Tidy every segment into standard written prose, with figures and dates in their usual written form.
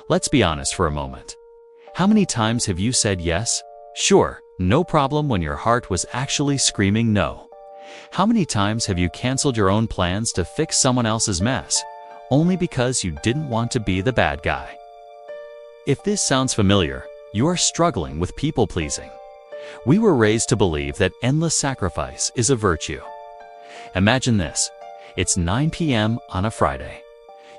Let's be honest for a moment. How many times have you said yes? Sure, no problem when your heart was actually screaming no? How many times have you canceled your own plans to fix someone else's mess, only because you didn't want to be the bad guy? If this sounds familiar, you are struggling with people-pleasing. We were raised to believe that endless sacrifice is a virtue. Imagine this. It's 9 p.m. on a Friday.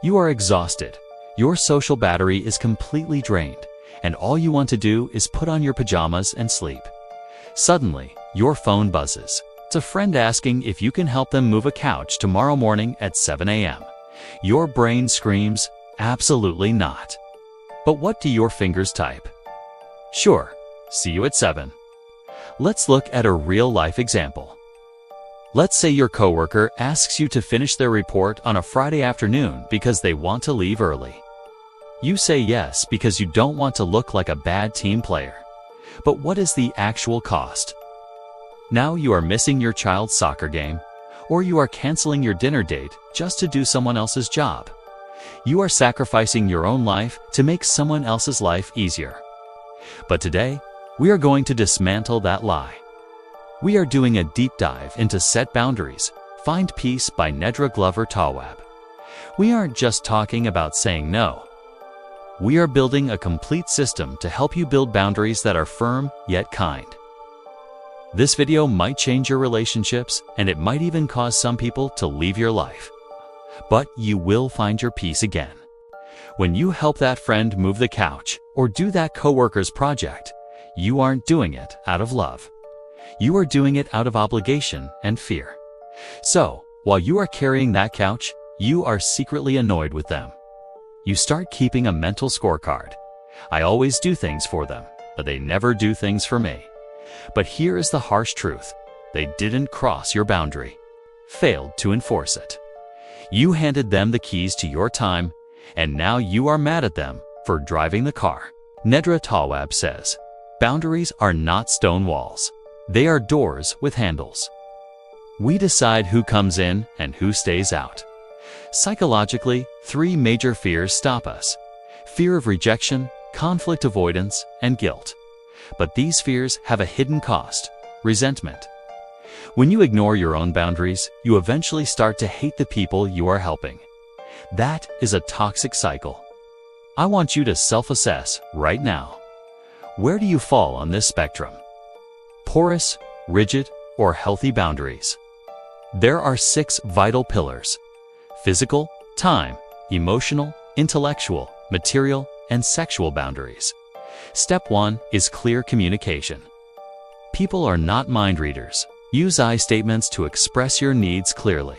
You are exhausted. Your social battery is completely drained, and all you want to do is put on your pajamas and sleep. Suddenly, your phone buzzes. It's a friend asking if you can help them move a couch tomorrow morning at 7 a.m. Your brain screams, absolutely not. But what do your fingers type? Sure, see you at 7. Let's look at a real-life example. Let's say your coworker asks you to finish their report on a Friday afternoon because they want to leave early. You say yes because you don't want to look like a bad team player. But what is the actual cost? Now you are missing your child's soccer game, or you are canceling your dinner date just to do someone else's job. You are sacrificing your own life to make someone else's life easier. But today, we are going to dismantle that lie. We are doing a deep dive into Set Boundaries, Find Peace by Nedra Glover Tawwab. We aren't just talking about saying no. We are building a complete system to help you build boundaries that are firm yet kind. This video might change your relationships, and it might even cause some people to leave your life. But you will find your peace again. When you help that friend move the couch or do that coworker's project, you aren't doing it out of love. You are doing it out of obligation and fear. So, while you are carrying that couch, you are secretly annoyed with them. You start keeping a mental scorecard. I always do things for them, but they never do things for me. But here is the harsh truth. They didn't cross your boundary. Failed to enforce it. You handed them the keys to your time, and now you are mad at them for driving the car. Nedra Tawwab says, boundaries are not stone walls. They are doors with handles. We decide who comes in and who stays out. Psychologically, 3 major fears stop us: fear of rejection, conflict avoidance, and guilt. But these fears have a hidden cost: resentment. When you ignore your own boundaries, you eventually start to hate the people you are helping. That is a toxic cycle. I want you to self-assess right now. Where do you fall on this spectrum? Porous, rigid, or healthy boundaries? There are 6 vital pillars: physical, time, emotional, intellectual, material, and sexual boundaries. Step 1 is clear communication. People are not mind readers. Use I statements to express your needs clearly.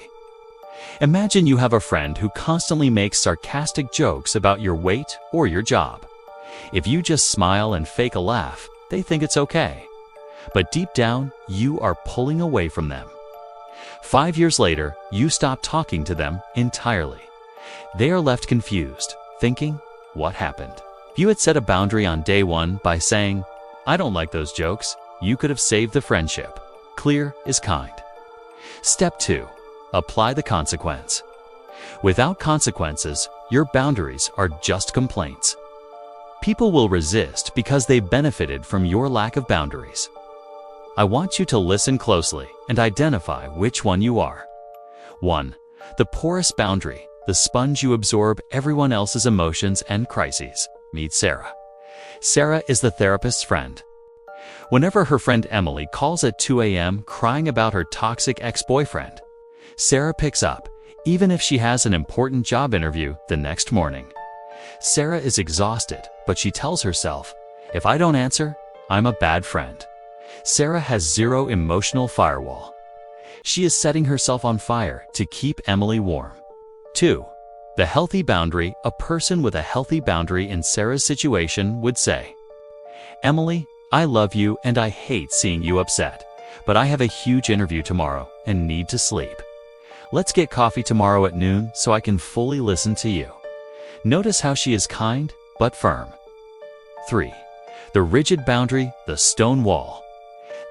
Imagine you have a friend who constantly makes sarcastic jokes about your weight or your job. If you just smile and fake a laugh, they think it's okay. But deep down, you are pulling away from them. 5 years later, you stop talking to them entirely. They are left confused, thinking, what happened? If you had set a boundary on day 1 by saying, I don't like those jokes, you could have saved the friendship. Clear is kind. Step 2. Apply the consequence. Without consequences, your boundaries are just complaints. People will resist because they benefited from your lack of boundaries. I want you to listen closely and identify which one you are. 1. The porous boundary, the sponge you absorb everyone else's emotions and crises. Meet Sarah. Sarah is the therapist's friend. Whenever her friend Emily calls at 2 a.m. crying about her toxic ex-boyfriend, Sarah picks up, even if she has an important job interview the next morning. Sarah is exhausted, but she tells herself, if I don't answer, I'm a bad friend. Sarah has 0 emotional firewall. She is setting herself on fire to keep Emily warm. 2. The healthy boundary. A person with a healthy boundary in Sarah's situation would say, Emily, I love you and I hate seeing you upset, but I have a huge interview tomorrow and need to sleep. Let's get coffee tomorrow at noon so I can fully listen to you. Notice how she is kind but firm. 3. The rigid boundary, the stone wall.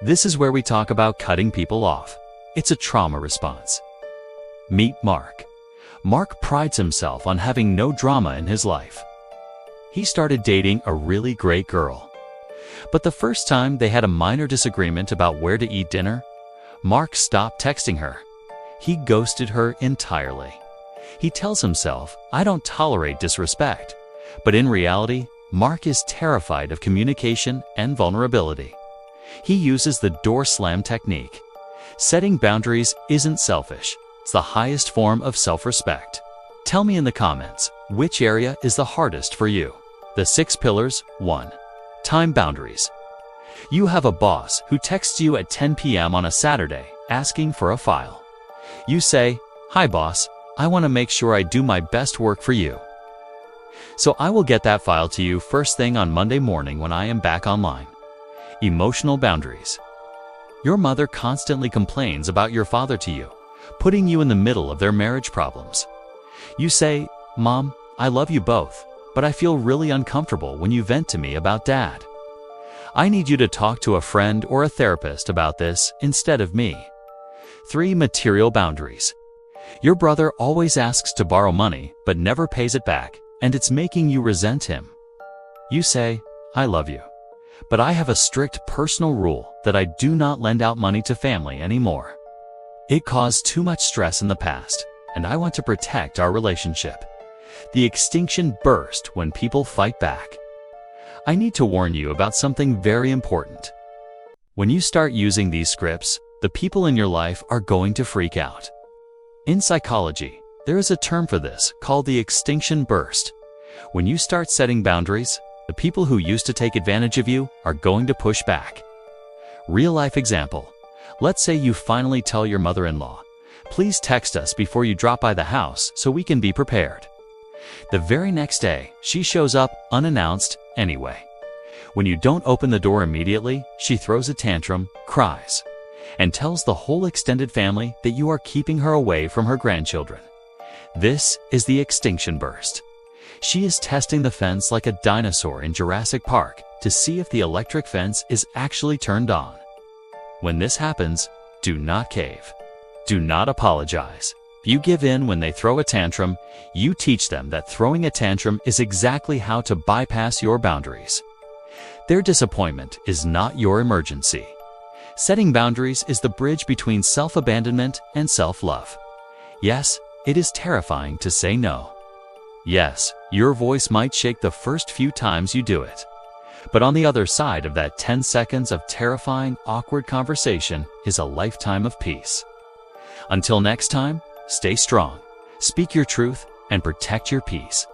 This is where we talk about cutting people off. It's a trauma response. Meet Mark. Mark prides himself on having no drama in his life. he started dating a really great girl. But the first time they had a minor disagreement about where to eat dinner, Mark stopped texting her. He ghosted her entirely. He tells himself, "I don't tolerate disrespect." But in reality, Mark is terrified of communication and vulnerability. He uses the door slam technique. Setting boundaries isn't selfish. It's the highest form of self-respect. Tell me in the comments, which area is the hardest for you? The 6 pillars. 1. Time boundaries. You have a boss who texts you at 10 p.m. on a Saturday asking for a file. You say, "Hi boss, I want to make sure I do my best work for you. So I will get that file to you first thing on Monday morning when I am back online." Emotional boundaries. Your mother constantly complains about your father to you, putting you in the middle of their marriage problems. You say, "Mom, I love you both, but I feel really uncomfortable when you vent to me about Dad. I need you to talk to a friend or a therapist about this instead of me." 3. Material boundaries. Your brother always asks to borrow money but never pays it back, and it's making you resent him. You say, "I love you, but I have a strict personal rule that I do not lend out money to family anymore. It caused too much stress in the past, and I want to protect our relationship." The extinction burst when people fight back. I need to warn you about something very important. When you start using these scripts, the people in your life are going to freak out. In psychology, there is a term for this called the extinction burst. When you start setting boundaries, the people who used to take advantage of you are going to push back. Real life example. Let's say you finally tell your mother-in-law, "Please text us before you drop by the house so we can be prepared." The very next day, she shows up unannounced anyway. When you don't open the door immediately, she throws a tantrum, cries, and tells the whole extended family that you are keeping her away from her grandchildren. This is the extinction burst. She is testing the fence like a dinosaur in Jurassic Park to see if the electric fence is actually turned on. When this happens, do not cave. Do not apologize. If you give in when they throw a tantrum, you teach them that throwing a tantrum is exactly how to bypass your boundaries. Their disappointment is not your emergency. Setting boundaries is the bridge between self-abandonment and self-love. Yes, it is terrifying to say no. Yes, your voice might shake the first few times you do it. But on the other side of that 10 seconds of terrifying, awkward conversation is a lifetime of peace. Until next time, stay strong, speak your truth, and protect your peace.